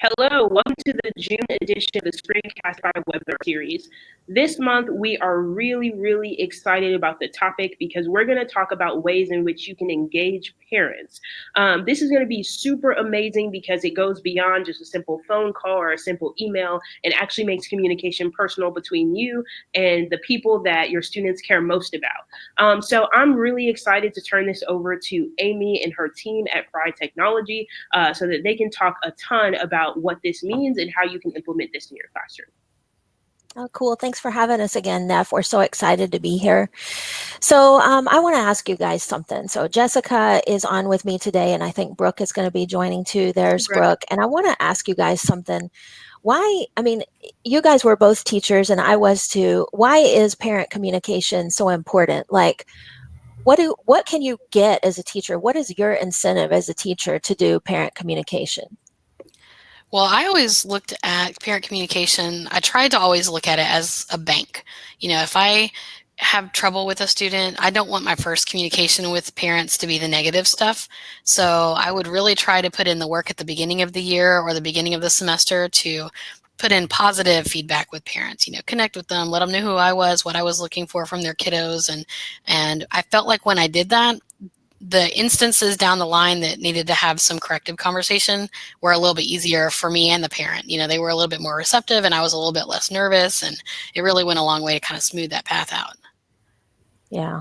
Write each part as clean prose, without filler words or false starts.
Hello, welcome to the June edition of the Screencastify webinar series. This month, we are really excited about the topic because we're going to talk about ways in which you can engage parents. This is going to be super amazing because it goes beyond just a simple phone call or a simple email and actually makes communication personal between you and the people that your students care most about. So I'm really excited to turn this over to Amy and her team at friEdTechnology so that they can talk a ton about what this means and how you can implement this in your classroom. Oh, cool. Thanks for having us again, Neff. We're so excited to be here. So I want to ask you guys something. So Jessica is on with me today, and I think Brooke is going to be joining too. There's Brooke. And I want to ask you guys something. You guys were both teachers, and I was too. Why is parent communication so important? Like, what can you get as a teacher? What is your incentive as a teacher to do parent communication? Well, I always looked at parent communication. I tried to always look at it as a bank. You know, if I have trouble with a student, I don't want my first communication with parents to be the negative stuff. So I would really try to put in the work at the beginning of the year or the beginning of the semester to put in positive feedback with parents, connect with them, let them know who I was, what I was looking for from their kiddos. And I felt like when I did that, the instances down the line that needed to have some corrective conversation were a little bit easier for me and the parent. They were a little bit more receptive and I was a little bit less nervous, and it really went a long way to kind of smooth that path out. Yeah,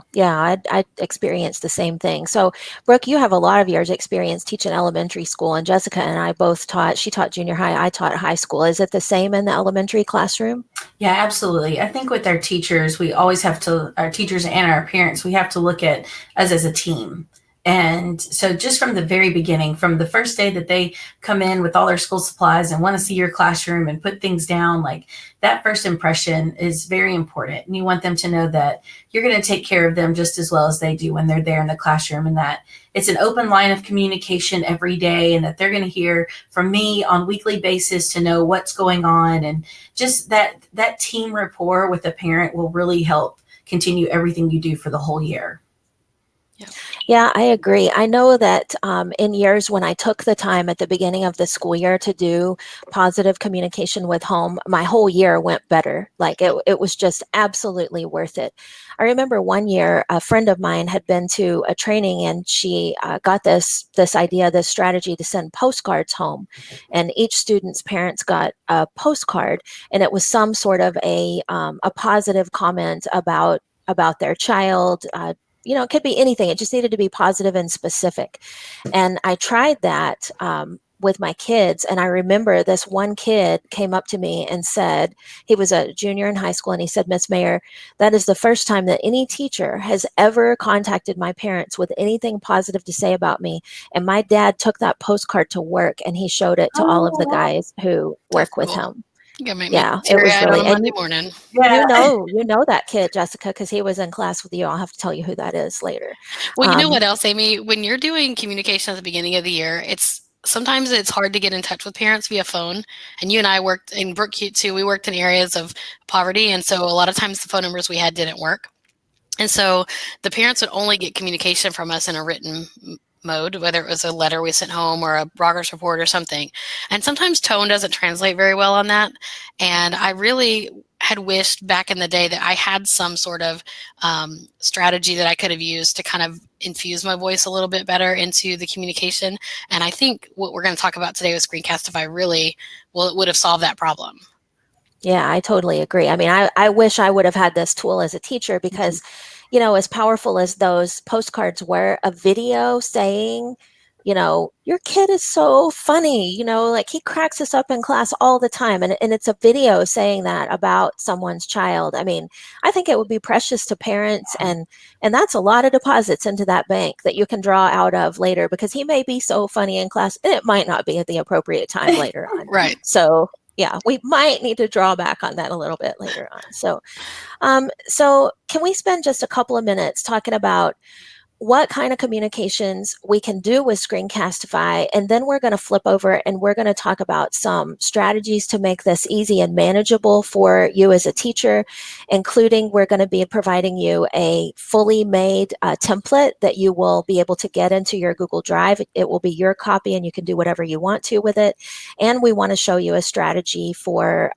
I experienced the same thing. So, Brooke, you have a lot of years experience teaching elementary school, and Jessica and I both she taught junior high, I taught high school. Is it the same in the elementary classroom? Yeah, absolutely. I think with our teachers, we always have to, our teachers and our parents, we have to look at us as a team. And so just from the very beginning, from the first day that they come in with all their school supplies and want to see your classroom and put things down, like that first impression is very important. And you want them to know that you're going to take care of them just as well as they do when they're there in the classroom, and that it's an open line of communication every day, and that they're going to hear from me on a weekly basis to know what's going on. And just that team rapport with the parent will really help continue everything you do for the whole year. Yeah, I agree. I know that in years when I took the time at the beginning of the school year to do positive communication with home, my whole year went better. Like it was just absolutely worth it. I remember one year a friend of mine had been to a training, and she got this idea, this strategy to send postcards home, and each student's parents got a postcard, and it was some sort of a positive comment about their child. It could be anything. It just needed to be positive and specific. And I tried that with my kids. And I remember this one kid came up to me and said, he was a junior in high school, and he said, "Miss Mayer, that is the first time that any teacher has ever contacted my parents with anything positive to say about me. And my dad took that postcard to work, and he showed it to all of the guys who work with him." Yeah, it was really on a Monday morning. Yeah. You know that kid, Jessica, because he was in class with you. I'll have to tell you who that is later. Well, you know what else, Amy? When you're doing communication at the beginning of the year, sometimes it's hard to get in touch with parents via phone. And you and I worked in Brooke too. We worked in areas of poverty, and so a lot of times the phone numbers we had didn't work. And so the parents would only get communication from us in a written mode, whether it was a letter we sent home or a progress report or something. And sometimes tone doesn't translate very well on that. And I really had wished back in the day that I had some sort of strategy that I could have used to kind of infuse my voice a little bit better into the communication. And I think what we're going to talk about today with Screencastify really, it would have solved that problem. Yeah, I totally agree. I mean, I wish I would have had this tool as a teacher because, as powerful as those postcards were, a video saying, your kid is so funny, like he cracks us up in class all the time. And it's a video saying that about someone's child. I mean, I think it would be precious to parents, and that's a lot of deposits into that bank that you can draw out of later, because he may be so funny in class and it might not be at the appropriate time later on. Right. So yeah, we might need to draw back on that a little bit later on. So, so can we spend just a couple of minutes talking about what kind of communications we can do with Screencastify. And then we're going to flip over and we're going to talk about some strategies to make this easy and manageable for you as a teacher, including we're going to be providing you a fully made template that you will be able to get into your Google Drive. It will be your copy and you can do whatever you want to with it. And we want to show you a strategy for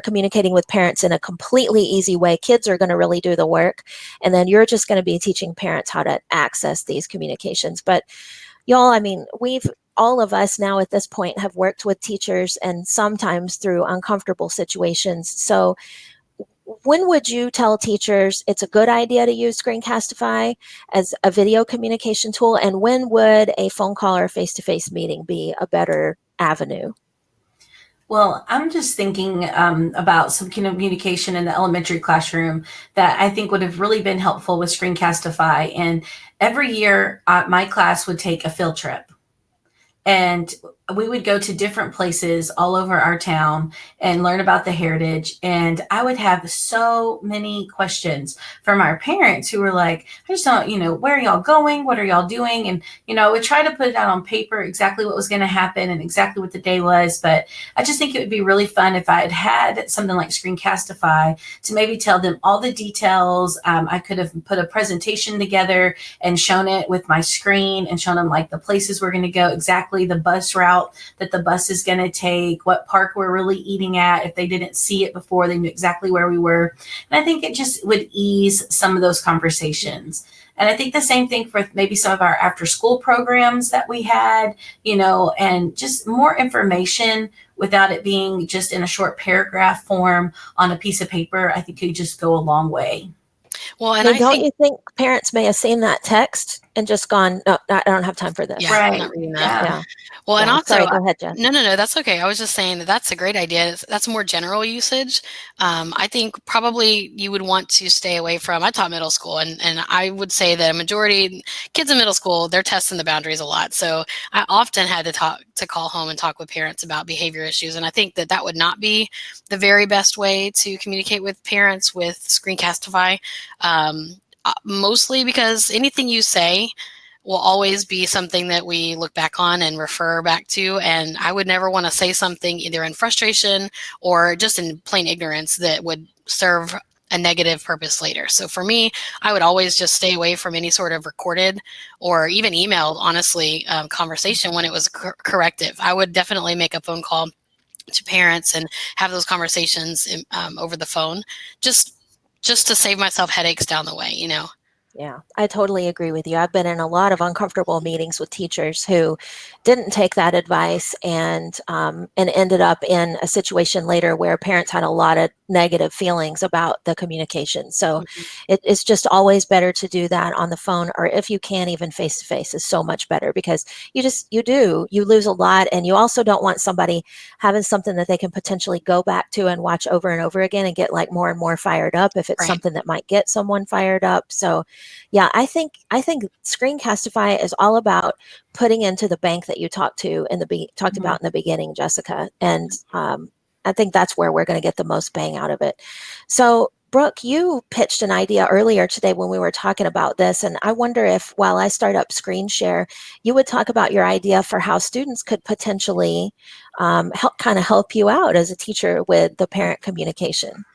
communicating with parents in a completely easy way. Kids are going to really do the work, and then you're just going to be teaching parents how to access these communications. But y'all, I mean, all of us now at this point have worked with teachers and sometimes through uncomfortable situations. So when would you tell teachers it's a good idea to use Screencastify as a video communication tool? And when would a phone call or face-to-face meeting be a better avenue? Well, I'm just thinking about some communication in the elementary classroom that I think would have really been helpful with Screencastify. And every year, my class would take a field trip. And we would go to different places all over our town and learn about the heritage. And I would have so many questions from our parents who were like, I just don't, where are y'all going? What are y'all doing? And, I would try to put it out on paper exactly what was going to happen and exactly what the day was. But I just think it would be really fun if I had something like Screencastify to maybe tell them all the details. I could have put a presentation together and shown it with my screen and shown them like the places we're going to go, exactly the bus route that the bus is going to take, what park we're really eating at. If they didn't see it before, they knew exactly where we were. And I think it just would ease some of those conversations. And I think the same thing for maybe some of our after school programs that we had, and just more information without it being just in a short paragraph form on a piece of paper. I think could just go a long way. Well, and you think parents may have seen that text and just gone, no, I don't have time for this? Yeah, Right. I'm not reading that. Yeah. Well, and also, sorry, go ahead, Jen. No, that's okay. I was just saying that's a great idea. That's more general usage. I think probably you would want to stay away from, I taught middle school, and I would say that a majority kids in middle school, they're testing the boundaries a lot. So I often had to call home and talk with parents about behavior issues. And I think that would not be the very best way to communicate with parents with Screencastify. Mostly because anything you say will always be something that we look back on and refer back to. And I would never want to say something either in frustration or just in plain ignorance that would serve a negative purpose later. So for me, I would always just stay away from any sort of recorded or even emailed, honestly, conversation when it was corrective. I would definitely make a phone call to parents and have those conversations over the phone, just to save myself headaches down the way, Yeah, I totally agree with you. I've been in a lot of uncomfortable meetings with teachers who didn't take that advice and ended up in a situation later where parents had a lot of negative feelings about the communication. So it's just always better to do that on the phone, or if you can, even face to face is so much better, because you lose a lot, and you also don't want somebody having something that they can potentially go back to and watch over and over again and get like more and more fired up if it's Right. something that might get someone fired up. So yeah, I think Screencastify is all about putting into the bank that you talked about in the beginning, Jessica. And I think that's where we're going to get the most bang out of it. So Brooke, you pitched an idea earlier today when we were talking about this, and I wonder if while I start up screen share, you would talk about your idea for how students could potentially help you out as a teacher with the parent communication.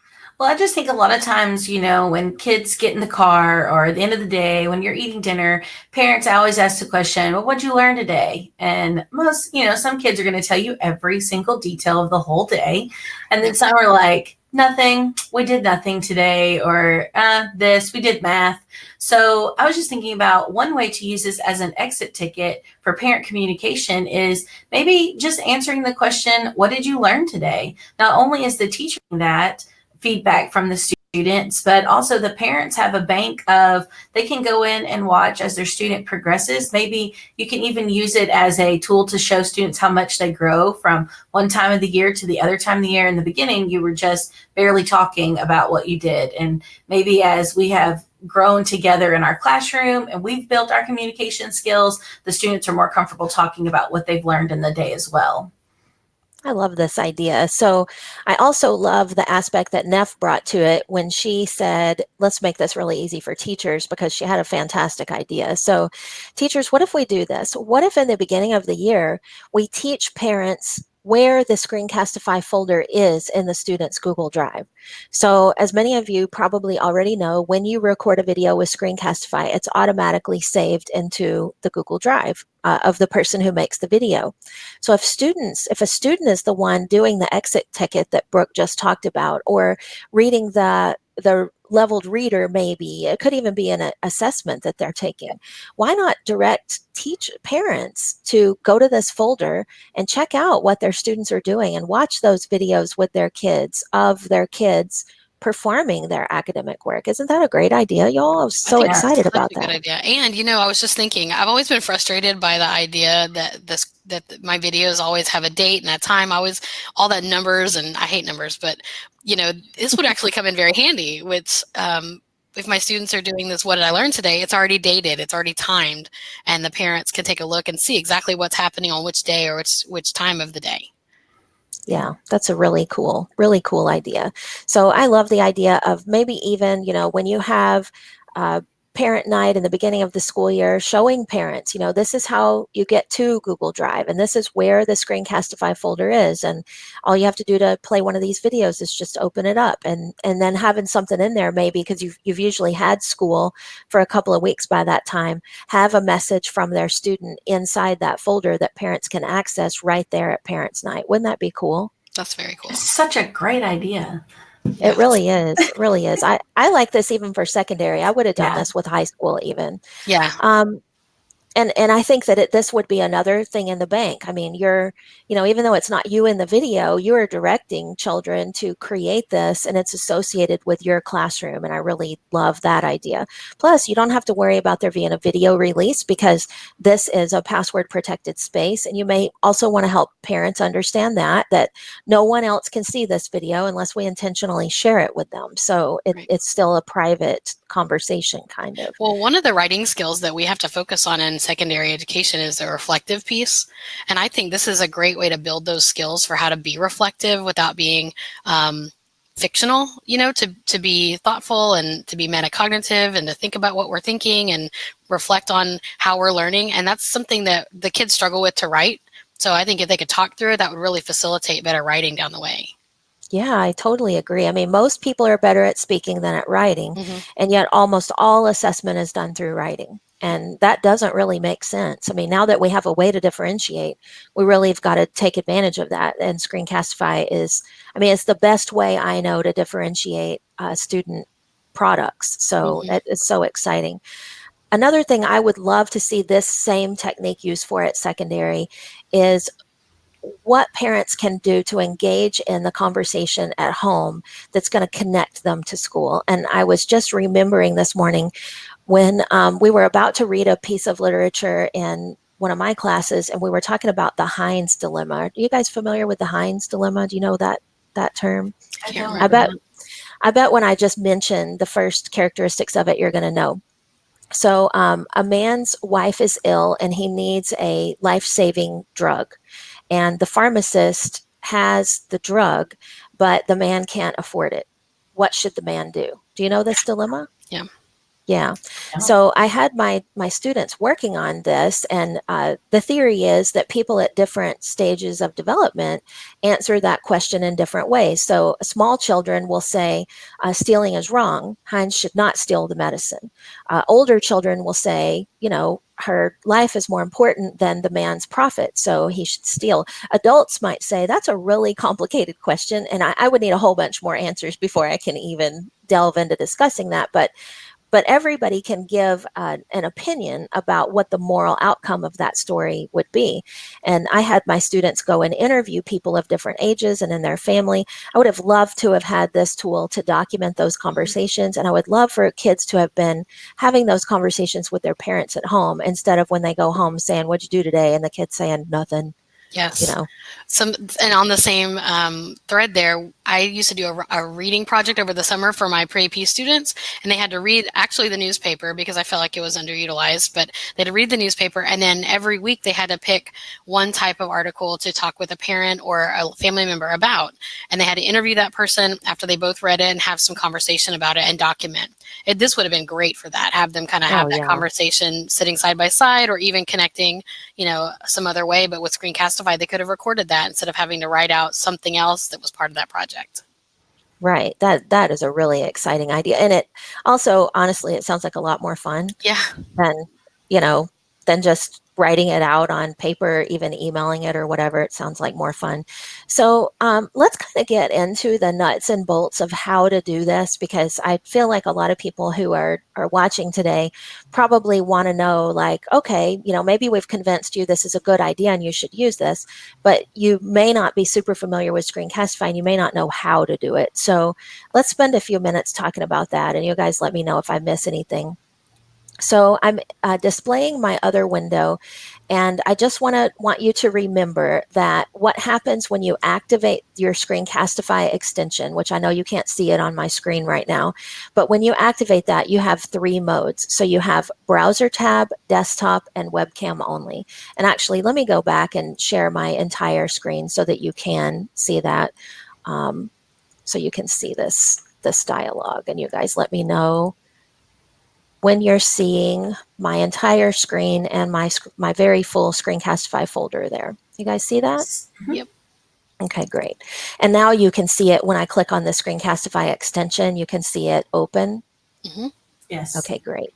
Well, I just think a lot of times, when kids get in the car or at the end of the day, when you're eating dinner, parents always ask the question, well, what'd you learn today? And most, some kids are going to tell you every single detail of the whole day. And then some are like, nothing, we did nothing today, or we did math. So I was just thinking about one way to use this as an exit ticket for parent communication is maybe just answering the question, what did you learn today? Not only is the teacher that feedback from the students, but also the parents have a bank of, they can go in and watch as their student progresses. Maybe you can even use it as a tool to show students how much they grow from one time of the year to the other time of the year. In the beginning, you were just barely talking about what you did. And maybe as we have grown together in our classroom and we've built our communication skills, the students are more comfortable talking about what they've learned in the day as well. I love this idea. So I also love the aspect that Neff brought to it when she said, let's make this really easy for teachers, because she had a fantastic idea. So teachers, what if we do this? What if in the beginning of the year, we teach parents where the Screencastify folder is in the student's Google Drive? So as many of you probably already know, when you record a video with Screencastify, it's automatically saved into the Google Drive of the person who makes the video. So if a student is the one doing the exit ticket that Brooke just talked about, or reading the leveled reader, maybe it could even be an assessment that they're taking, why not direct parents to go to this folder and check out what their students are doing and watch those videos with their kids of their kids performing their academic work? Isn't that a great idea, y'all? I was so excited about That's a that. good idea. And I was just thinking, I've always been frustrated by the idea that my videos always have a date and a time, always all that numbers, and I hate numbers, but this would actually come in very handy with if my students are doing this, what did I learn today? It's already dated, it's already timed, and the parents can take a look and see exactly what's happening on which day or which time of the day. Yeah, that's a really cool idea. So I love the idea of maybe even, when you have parent night in the beginning of the school year, showing parents, this is how you get to Google Drive, and this is where the Screencastify folder is. And all you have to do to play one of these videos is just open it up, and then having something in there, maybe because you've usually had school for a couple of weeks by that time, have a message from their student inside that folder that parents can access right there at Parents Night. Wouldn't that be cool? That's very cool. It's such a great idea. It really is. It really is. I like this even for secondary. I would have done this with high school even. Yeah. And I think that this would be another thing in the bank. I mean, even though it's not you in the video, you are directing children to create this, and it's associated with your classroom. And I really love that idea. Plus, you don't have to worry about there being a video release, because this is a password protected space. And you may also want to help parents understand that no one else can see this video unless we intentionally share it with them. So it's still a private conversation, kind of. Well, one of the writing skills that we have to focus on in secondary education is the reflective piece. And I think this is a great way to build those skills for how to be reflective without being fictional, to be thoughtful and to be metacognitive and to think about what we're thinking and reflect on how we're learning. And that's something that the kids struggle with to write. So I think if they could talk through it, that would really facilitate better writing down the way. Yeah, I totally agree. I mean, most people are better at speaking than at writing, and yet almost all assessment is done through writing. And that doesn't really make sense. I mean, now that we have a way to differentiate, we really have got to take advantage of that. And Screencastify it's the best way I know to differentiate student products. So it's so exciting. Another thing I would love to see this same technique used for at secondary is what parents can do to engage in the conversation at home that's going to connect them to school. And I was just remembering this morning when we were about to read a piece of literature in one of my classes, and we were talking about the Heinz dilemma. Are you guys familiar with the Heinz dilemma? Do you know that term? I bet when I just mentioned the first characteristics of it, you're going to know. So a man's wife is ill and he needs a life-saving drug. And the pharmacist has the drug, but the man can't afford it. What should the man do? Do you know this dilemma? Yeah. Yeah. So I had my students working on this, and the theory is that people at different stages of development answer that question in different ways. So small children will say, stealing is wrong. Heinz should not steal the medicine. Older children will say, her life is more important than the man's profit, so he should steal. Adults might say, that's a really complicated question, and I would need a whole bunch more answers before I can even delve into discussing that. But everybody can give an opinion about what the moral outcome of that story would be. And I had my students go and interview people of different ages and in their family. I would have loved to have had this tool to document those conversations. And I would love for kids to have been having those conversations with their parents at home, instead of when they go home saying, what'd you do today? And the kid saying, nothing. Yes. you know. And on the same thread there, I used to do a reading project over the summer for my pre-AP students, and they had to read actually the newspaper because I felt like it was underutilized, but they had to read the newspaper, and then every week they had to pick one type of article to talk with a parent or a family member about, and they had to interview that person after they both read it and have some conversation about it and document. This would have been great for that, have them kind of have that conversation sitting side by side or even connecting, some other way. But with Screencastify, they could have recorded that instead of having to write out something else that was part of that project. Right. That is a really exciting idea. And it also, honestly, it sounds like a lot more fun Yeah. than, you know, than just writing it out on paper, even emailing it or whatever. It sounds like more fun. So let's kind of get into the nuts and bolts of how to do this, because I feel like a lot of people who are watching today probably want to know, like, okay, maybe we've convinced you this is a good idea and you should use this, but you may not be super familiar with Screencastify and you may not know how to do it. So let's spend a few minutes talking about that, and you guys let me know if I miss anything. So I'm displaying my other window, and I just want you to remember that what happens when you activate your Screencastify extension, which I know you can't see it on my screen right now, but when you activate that, you have 3 modes. So you have browser tab, desktop, and webcam only. And actually, let me go back and share my entire screen so that you can see that. So you can see this dialogue, and you guys let me know when you're seeing my entire screen and my very full Screencastify folder there. You guys see that? Mm-hmm. Yep. Okay, great. And now you can see it when I click on the Screencastify extension, you can see it open. Mm-hmm. Yes. Okay, great.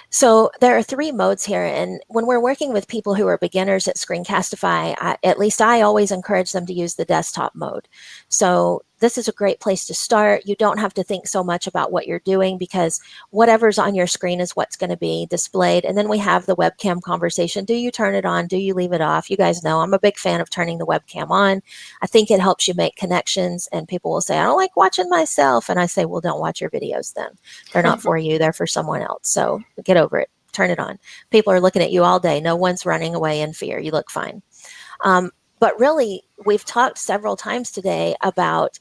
So there are 3 modes here, and when we're working with people who are beginners at Screencastify, at least I always encourage them to use the desktop mode. So this is a great place to start. You don't have to think so much about what you're doing, because whatever's on your screen is what's going to be displayed. And then we have the webcam conversation. Do you turn it on? Do you leave it off? You guys know I'm a big fan of turning the webcam on. I think it helps you make connections, and people will say, I don't like watching myself. And I say, well, don't watch your videos then. They're not for you. They're for someone else. So get over it. Turn it on. People are looking at you all day. No one's running away in fear. You look fine. But really, we've talked several times today about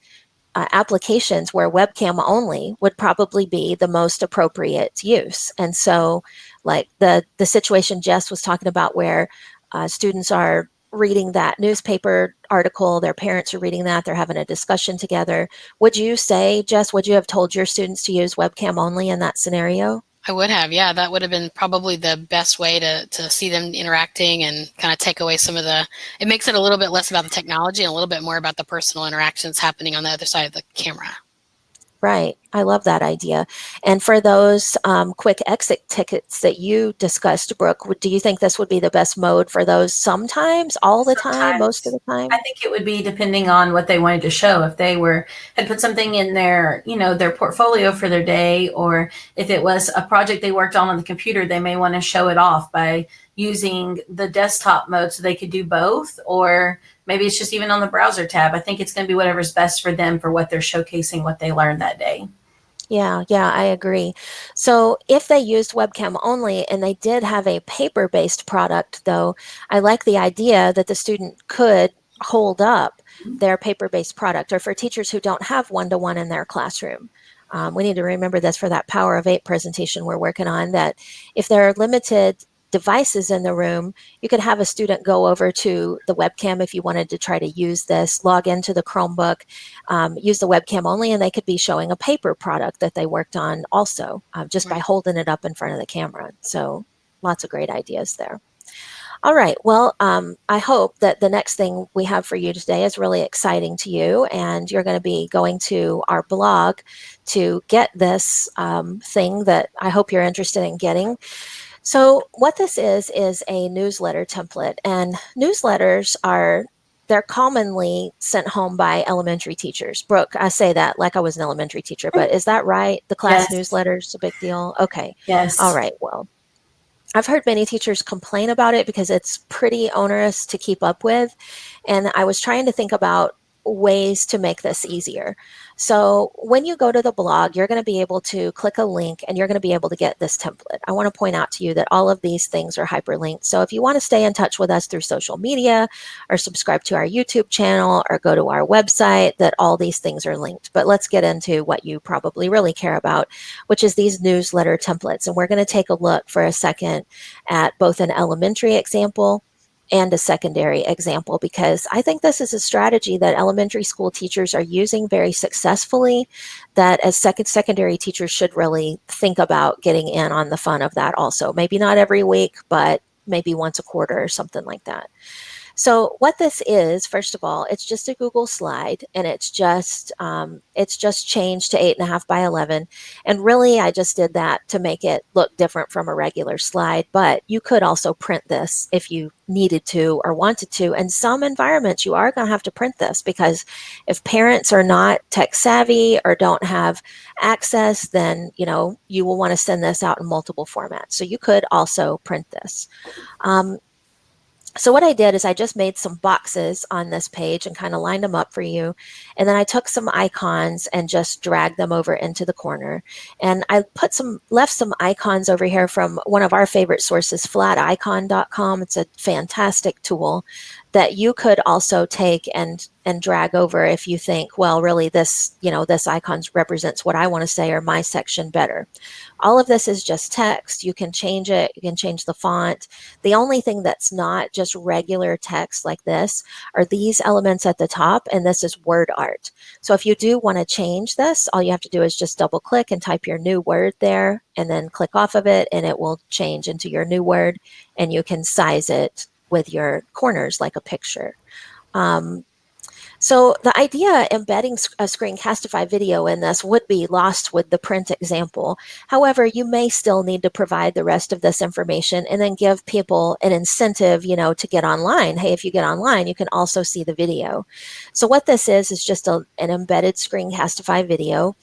applications where webcam only would probably be the most appropriate use. And so, like the situation Jess was talking about, where students are reading that newspaper article, their parents are reading that, they're having a discussion together. Would you say, Jess, would you have told your students to use webcam only in that scenario? I would have, yeah. That would have been probably the best way to see them interacting and kind of take away some of it makes it a little bit less about the technology and a little bit more about the personal interactions happening on the other side of the camera. Right. I love that idea. And for those quick exit tickets that you discussed, Brooke, do you think this would be the best mode for those sometimes, all the time, most of the time? I think it would be depending on what they wanted to show. If they had put something in their portfolio for their day, or if it was a project they worked on the computer, they may want to show it off by using the desktop mode so they could do both, or maybe it's just even on the browser tab. I think it's going to be whatever's best for them for what they're showcasing, what they learned that day. Yeah, I agree. So if they used webcam only and they did have a paper-based product, though, I like the idea that the student could hold up their paper-based product, or for teachers who don't have one-to-one in their classroom. We need to remember this for that Power of 8 presentation we're working on, that if there are limited devices in the room, you could have a student go over to the webcam if you wanted to try to use this, log into the Chromebook, use the webcam only, and they could be showing a paper product that they worked on also, just by holding it up in front of the camera. So lots of great ideas there. All right. Well, I hope that the next thing we have for you today is really exciting to you, and you're going to be going to our blog to get this thing that I hope you're interested in getting. So what this is a newsletter template, and newsletters they're commonly sent home by elementary teachers. Brooke, I say that like I was an elementary teacher, but is that right? The class newsletter's a big deal? Okay. Yes. All right. Well, I've heard many teachers complain about it because it's pretty onerous to keep up with. And I was trying to think about ways to make this easier. So when you go to the blog, you're going to be able to click a link and you're going to be able to get this template. I want to point out to you that all of these things are hyperlinked. So if you want to stay in touch with us through social media or subscribe to our YouTube channel or go to our website, that all these things are linked. But let's get into what you probably really care about, which is these newsletter templates. And we're going to take a look for a second at both an elementary example and a secondary example, because I think this is a strategy that elementary school teachers are using very successfully, that as secondary teachers should really think about getting in on the fun of that also. Maybe not every week, but maybe once a quarter or something like that. So what this is, first of all, it's just a Google slide, and it's just changed to 8.5 by 11. And really, I just did that to make it look different from a regular slide. But you could also print this if you needed to or wanted to. And some environments, you are going to have to print this, because if parents are not tech savvy or don't have access, then you will want to send this out in multiple formats. So you could also print this. So what I did is I just made some boxes on this page and kind of lined them up for you. And then I took some icons and just dragged them over into the corner. And I left some icons over here from one of our favorite sources, flaticon.com. It's a fantastic tool that you could also take and drag over if you think, well, really this icon represents what I want to say or my section better. All of this is just text. You can change it. You can change the font. The only thing that's not just regular text like this are these elements at the top, and this is word art. So if you do want to change this, all you have to do is just double click and type your new word there, and then click off of it, and it will change into your new word, and you can size it with your corners like a picture. So the idea embedding a Screencastify video in this would be lost with the print example. However, you may still need to provide the rest of this information and then give people an incentive, to get online. Hey, if you get online, you can also see the video. So what this is just an embedded Screencastify video.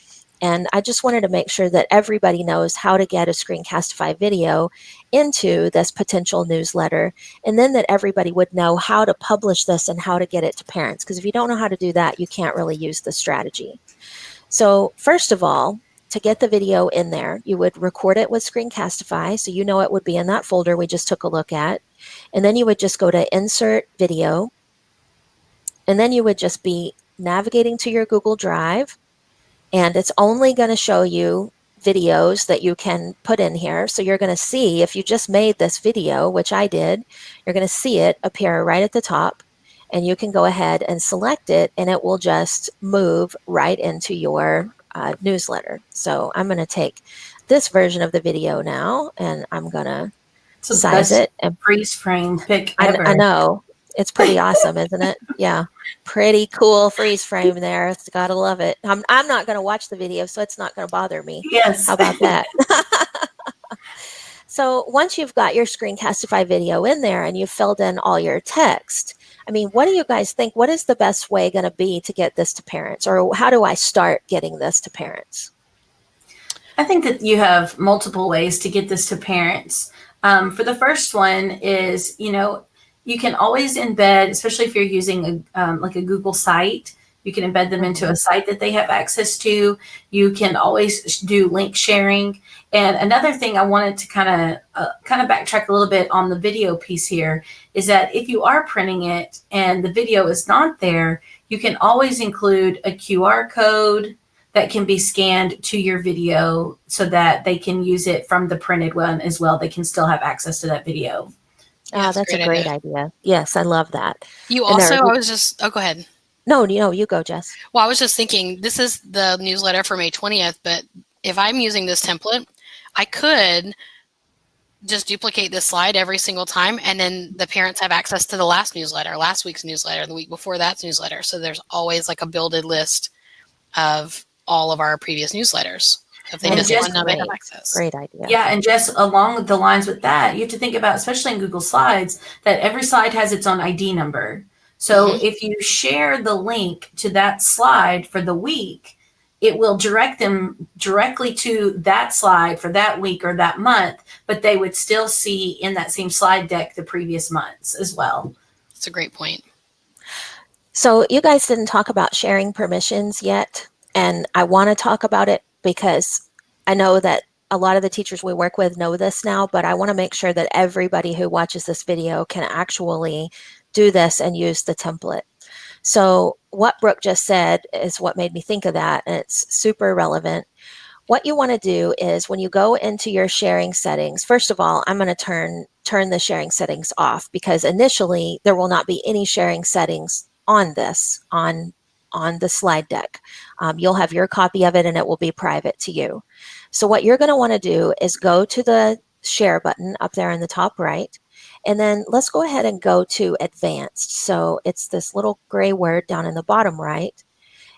And I just wanted to make sure that everybody knows how to get a Screencastify video into this potential newsletter, and then that everybody would know how to publish this and how to get it to parents. Because if you don't know how to do that, you can't really use the strategy. So first of all, to get the video in there, you would record it with Screencastify, so it would be in that folder we just took a look at. And then you would just go to Insert Video, and then you would just be navigating to your Google Drive. And it's only going to show you videos that you can put in here. So you're going to see, if you just made this video, which I did, you're going to see it appear right at the top, and you can go ahead and select it, and it will just move right into your newsletter. So I'm going to take this version of the video now, and I'm going to size it and freeze frame pick ever. I know. It's pretty awesome, isn't it? Yeah. Pretty cool freeze frame there. It's gotta love it. I'm not going to watch the video, so it's not going to bother me. Yes. How about that? So once you've got your Screencastify video in there and you've filled in all your text, what do you guys think? What is the best way going to be to get this to parents? Or how do I start getting this to parents? I think that you have multiple ways to get this to parents. For the first one is, you can always embed, especially if you're using like a Google site, you can embed them into a site that they have access to. You can always do link sharing. And another thing I wanted to kind of backtrack a little bit on the video piece here is that if you are printing it and the video is not there, you can always include a QR code that can be scanned to your video so that they can use it from the printed one as well. They can still have access to that video. Yeah, that's a great idea. Yes, I love that. You also, go ahead. No, you go, Jess. Well, I was just thinking, this is the newsletter for May 20th, but if I'm using this template, I could just duplicate this slide every single time, and then the parents have access to the last newsletter, last week's newsletter, the week before that's newsletter. So there's always like a builded list of all of our previous newsletters. If they just want to have access. Great idea. Yeah, and just along the lines with that, you have to think about, especially in Google Slides, that every slide has its own ID number. So if you share the link to that slide for the week, it will direct them directly to that slide for that week or that month, but they would still see in that same slide deck the previous months as well. That's a great point. So you guys didn't talk about sharing permissions yet. and I want to talk about it because I know that a lot of the teachers we work with know this now, but I want to make sure that everybody who watches this video can actually do this and use the template. So what Brooke just said is what made me think of that, and it's super relevant. What you want to do is when you go into your sharing settings, first of all, I'm going to turn the sharing settings off, because initially there will not be any sharing settings on this, on the slide deck. You'll have your copy of it and it will be private to you. So what you're going to want to do is go to the share button up there in the top right, and then let's go ahead and go to advanced. So it's this little gray word down in the bottom right.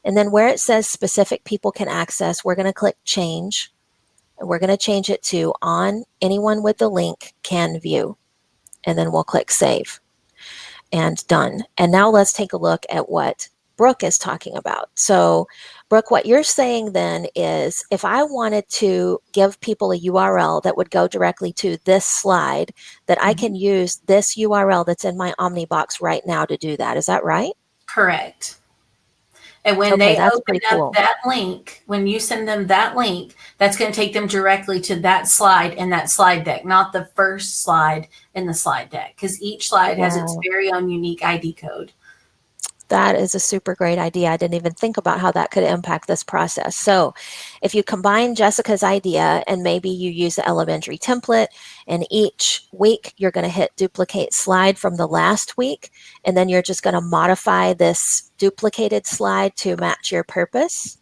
And then where it says specific people can access, we're going to click change. And we're going to change it to on anyone with the link can view. And then we'll click save and done. And now let's take a look at what Brooke is talking about. So Brooke, what you're saying then is if I wanted to give people a URL that would go directly to this slide, that I can use this URL that's in my Omnibox right now to do that. Is that right? Correct. And when Okay, they that's open pretty up cool. that link, when you send them that link, that's going to take them directly to that slide in that slide deck, not the first slide in the slide deck, because each slide has its Wow. very own unique ID code. That is a super great idea. I didn't even think about how that could impact this process. So if you combine Jessica's idea and maybe you use the elementary template, and each week you're going to hit duplicate slide from the last week, and then you're just going to modify this duplicated slide to match your purpose,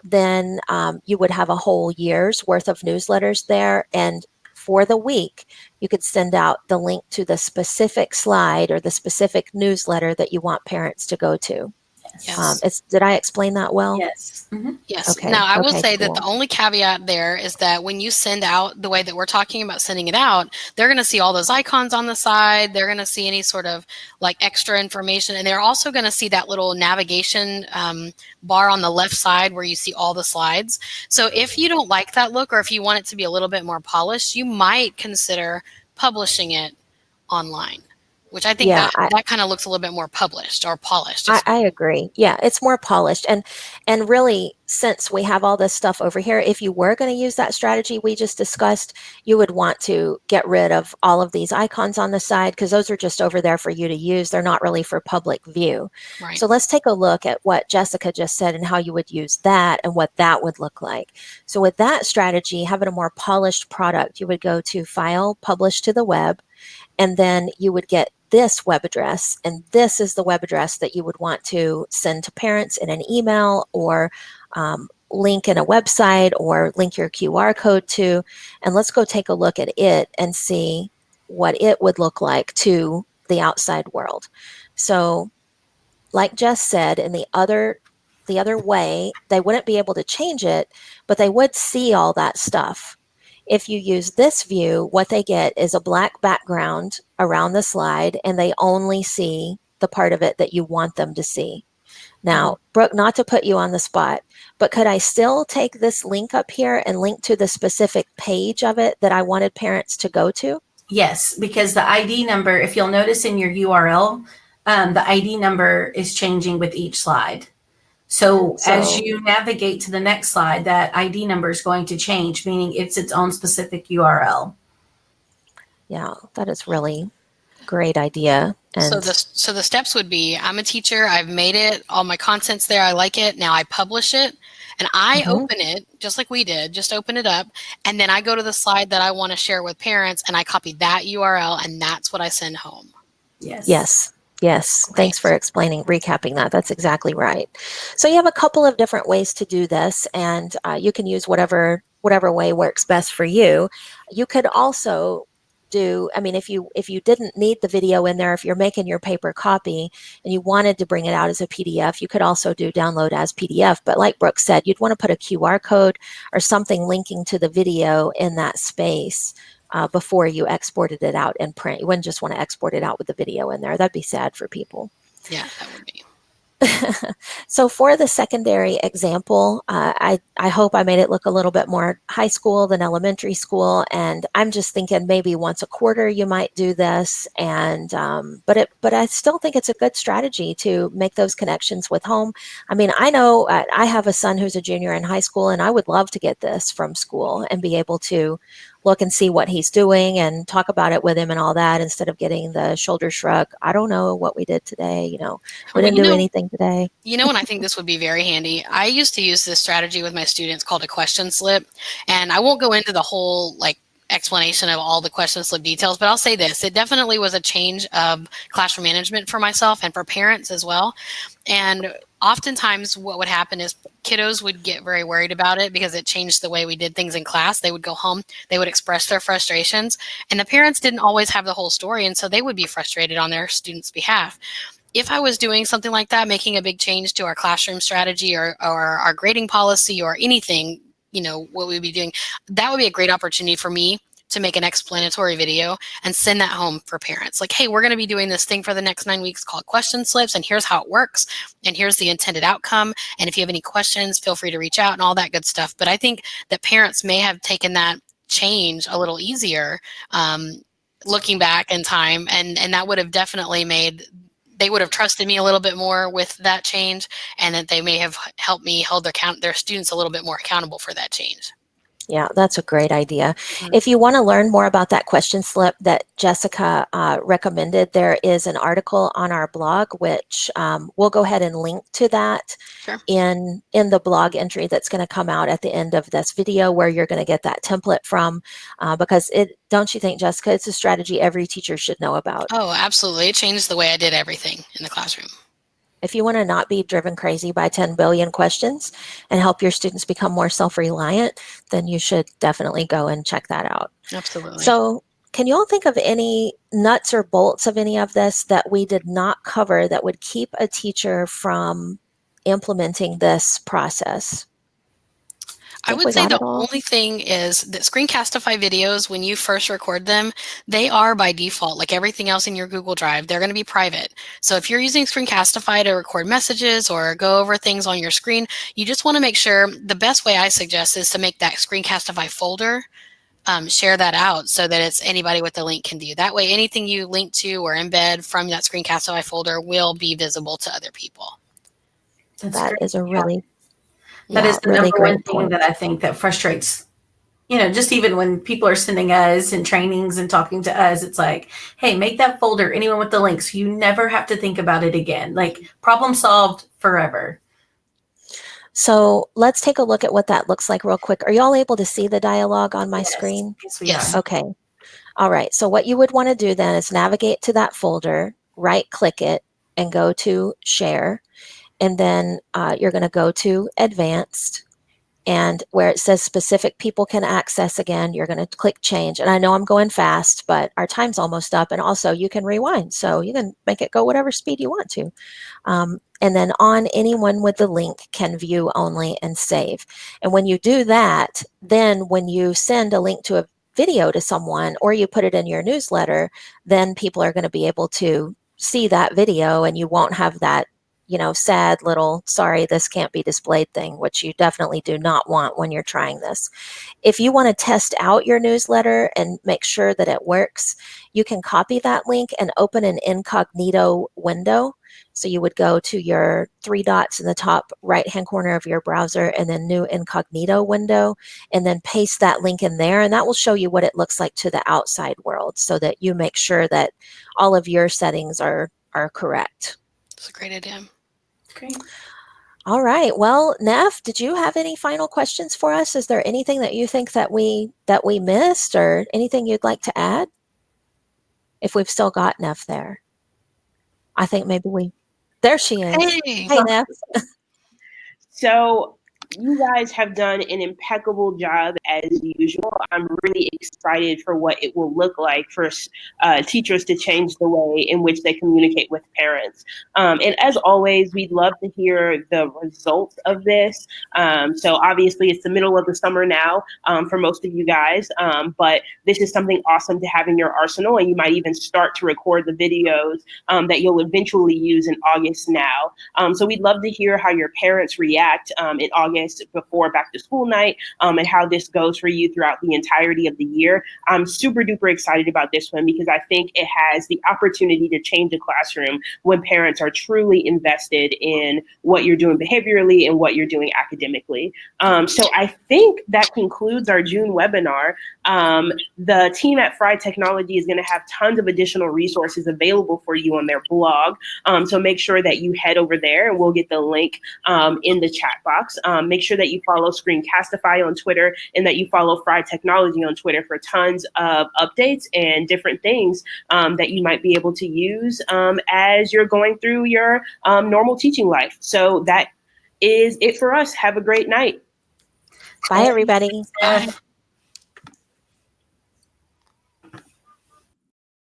then you would have a whole year's worth of newsletters there. And for the week, you could send out the link to the specific slide or the specific newsletter that you want parents to go to. Yes. Did I explain that well? Yes. Mm-hmm. Yes. Okay. Now, I will Okay, say that cool. the only caveat there is that when you send out the way that we're talking about sending it out, they're going to see all those icons on the side. They're going to see any sort of like extra information. And they're also going to see that little navigation bar on the left side where you see all the slides. So if you don't like that look, or if you want it to be a little bit more polished, you might consider publishing it online, which I think Yeah, that kind of looks a little bit more published or polished. I agree. Yeah, it's more polished. And really, since we have all this stuff over here, if you were going to use that strategy we just discussed, you would want to get rid of all of these icons on the side, because those are just over there for you to use. They're not really for public view. Right. So let's take a look at what Jessica just said and how you would use that and what that would look like. So with that strategy, having a more polished product, you would go to File, Publish to the Web, and then you would get this web address, and this is the web address that you would want to send to parents in an email, or link in a website, or link your QR code to. And let's go take a look at it and see what it would look like to the outside world. So like Jess said, in the other way, they wouldn't be able to change it, but they would see all that stuff. If you use this view, what they get is a black background around the slide, and they only see the part of it that you want them to see. Now, Brooke, not to put you on the spot, but could I still take this link up here and link to the specific page of it that I wanted parents to go to? Yes, because the ID number, if you'll notice in your URL, the ID number is changing with each slide. So as you navigate to the next slide, that ID number is going to change, meaning it's its own specific URL. Yeah, that is really great idea. And so the steps would be, I'm a teacher, I've made it, all my content's there, I like it, now I publish it, and I open it, just like we did, just open it up, and then I go to the slide that I want to share with parents, and I copy that URL, and that's what I send home. Yes. Thanks for recapping that. That's exactly right. So you have a couple of different ways to do this, and you can use whatever way works best for you. You could also do, I mean, if you didn't need the video in there, if you're making your paper copy and you wanted to bring it out as a PDF, you could also do download as PDF. But like Brooke said, you'd want to put a QR code or something linking to the video in that space before you exported it out in print. You wouldn't just want to export it out with the video in there. That'd be sad for people. Yeah, that would be. So for the secondary example, I hope I made it look a little bit more high school than elementary school, and I'm just thinking maybe once a quarter you might do this, and but I still think it's a good strategy to make those connections with home. I mean, I know I have a son who's a junior in high school, and I would love to get this from school and be able to look and see what he's doing and talk about it with him and all that instead of getting the shoulder shrug. I don't know what we did today, we Well, didn't do anything today. and I think this would be very handy. I used to use this strategy with my students called a question slip. And I won't go into the whole explanation of all the question slip details, but I'll say this. It definitely was a change of classroom management for myself and for parents as well. And oftentimes what would happen is kiddos would get very worried about it because it changed the way we did things in class. They would go home, they would express their frustrations, and the parents didn't always have the whole story. And so they would be frustrated on their students' behalf. If I was doing something like that, making a big change to our classroom strategy or our grading policy or anything, what we'd be doing, that would be a great opportunity for me to make an explanatory video and send that home for parents. Like, hey, we're going to be doing this thing for the next 9 weeks called question slips, and here's how it works, and here's the intended outcome. And if you have any questions, feel free to reach out and all that good stuff. But I think that parents may have taken that change a little easier looking back in time, and that would have definitely made they would have trusted me a little bit more with that change, and that they may have helped me hold their students a little bit more accountable for that change. Yeah, that's a great idea. Mm-hmm. If you want to learn more about that question slip that Jessica recommended, there is an article on our blog, which we'll go ahead and link to that in the blog entry that's going to come out at the end of this video, where you're going to get that template from, because don't you think, Jessica, it's a strategy every teacher should know about? Oh, absolutely. It changed the way I did everything in the classroom. If you want to not be driven crazy by 10 billion questions and help your students become more self-reliant, then you should definitely go and check that out. Absolutely. So can you all think of any nuts or bolts of any of this that we did not cover that would keep a teacher from implementing this process? I would say the only thing is that Screencastify videos, when you first record them, they are by default, like everything else in your Google Drive, they're going to be private. So if you're using Screencastify to record messages or go over things on your screen, you just want to make sure, the best way I suggest is to make that Screencastify folder, share that out so that it's anybody with the link can view. That way, anything you link to or embed from that Screencastify folder will be visible to other people. That is a really That is the really number great one thing point that I think that frustrates, just even when people are sending us in trainings and talking to us, it's like, hey, make that folder, anyone with the link, so you never have to think about it again. Like, problem solved forever. So let's take a look at what that looks like real quick. Are you all able to see the dialogue on my screen? Yes. Okay. All right. So what you would want to do then is navigate to that folder, right click it, and go to share. And then you're going to go to advanced, and where it says specific people can access again, you're going to click change. And I know I'm going fast, but our time's almost up. And also you can rewind, so you can make it go whatever speed you want to. And then on anyone with the link can view only and save. And when you do that, then when you send a link to a video to someone or you put it in your newsletter, then people are going to be able to see that video, and you won't have that sad little, sorry, this can't be displayed thing, which you definitely do not want when you're trying this. If you want to test out your newsletter and make sure that it works, you can copy that link and open an incognito window. So you would go to your 3 dots in the top right-hand corner of your browser and then new incognito window, and then paste that link in there, and that will show you what it looks like to the outside world so that you make sure that all of your settings are correct. That's a great idea. Great. All right. Well, Neff, did you have any final questions for us? Is there anything that you think that we missed, or anything you'd like to add? If we've still got Neff there. I think maybe there she is. Hey, Neff. So You guys have done an impeccable job as usual. I'm really excited for what it will look like for teachers to change the way in which they communicate with parents. And as always, we'd love to hear the results of this. So obviously, it's the middle of the summer now for most of you guys, but this is something awesome to have in your arsenal, and you might even start to record the videos that you'll eventually use in August now. So we'd love to hear how your parents react in August before back to school night, and how this goes for you throughout the entirety of the year. I'm super duper excited about this one because I think it has the opportunity to change a classroom when parents are truly invested in what you're doing behaviorally and what you're doing academically. So I think that concludes our June webinar. The team at friEdTechnology is going to have tons of additional resources available for you on their blog. So make sure that you head over there, and we'll get the link in the chat box. Make sure that you follow Screencastify on Twitter and that you follow friEdTechnology on Twitter for tons of updates and different things that you might be able to use as you're going through your normal teaching life. So that is it for us. Have a great night. Bye, everybody. Bye.